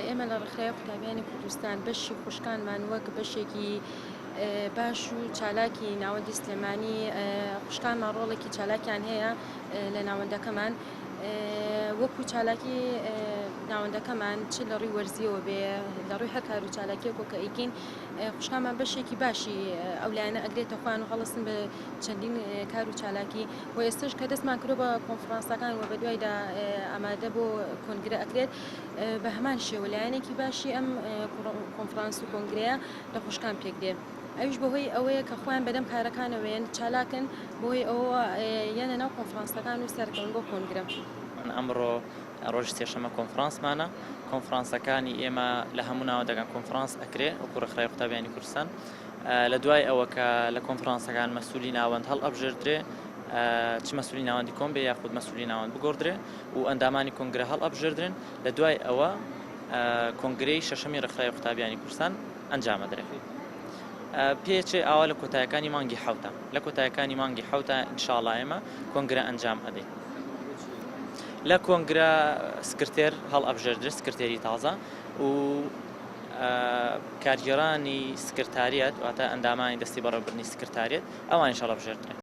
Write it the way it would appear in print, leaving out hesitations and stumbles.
ئێمە لە ڕێکخراوە قوتابیانی کوردستان بەشی خوشکانمان وەک بەشێکی باش و چالاکی ناوەندی سلێمانی خوشکانمان ڕۆڵێکی چالاکیان هەیە لە ناوەندەکەمان وەکو چالاکی ناوەندەکەمان چ لە ڕووی وەرزیەوە بێ لە ڕووی هەر کار و چالاکیەکۆ کە ئەیکین خوشکانمان بەشێکی باشی ئەولایەنە ئەگرێتە خوان و هەڵستن بە چەندین کار و چالاکی و ئێستش کە دەستمان کردو بە کۆنفرانسەکان و بە دوایدا ئامادە بۆ کۆنگرە ئەکرێت بە هەمان شێوە لایەنێکی باشی ئەم کۆنفرانس و کۆنگرەیە لە خوشکان پێک دێ ئەویش بەهۆی ئەوەیە کە خۆیان بەدەم کارەکانەوەیان چالاکن بۆی ئەوە یانە ناو کۆنفرانسەکان و سەرکەون بۆ کۆنگرە. ئەمڕۆ ڕۆژی سێشەمە کۆنفرانسمانە کۆنفرانسەکانی ئێمە لە هەموو ناوەندەکان کۆنفرانس ئەکرێ وەکو ڕێکخراوی قوتابیانی کوردستان لە دوای ئەوە کە لە کۆنفرانسەکان مەسوولی ناوەند هەڵ ئەبژێردرێ چ مەسوولی ناوەندی کۆم بێ یاخود مەسوولی ناوەند بگۆڕدرێ و ئەندامانی کۆنگرە هەڵ ئەبژێردرێن لە دوای ئەوە کۆنگرەی شەشەمی ڕێکخراوی قوتابیانی کوردستان ئەنجامەدرێت. پێچێ ئاوا لە کۆتایەکانی مانگی حەوتە لە کۆتایەکانی مانگی حەوتە ئینشاڵڵا ئێمە کۆنگرە ئەنجام ئەدەین. لە کۆنگرە سکرتێر هەڵ ئەبژێردرێت سکرتێری تازە و کارگێڕانی سکرتاریەت واتە ئەندامانی دەستی بەڕێوەبردنی سکرتاریەت ئەوان ئینشاڵڵا بژێردرێت.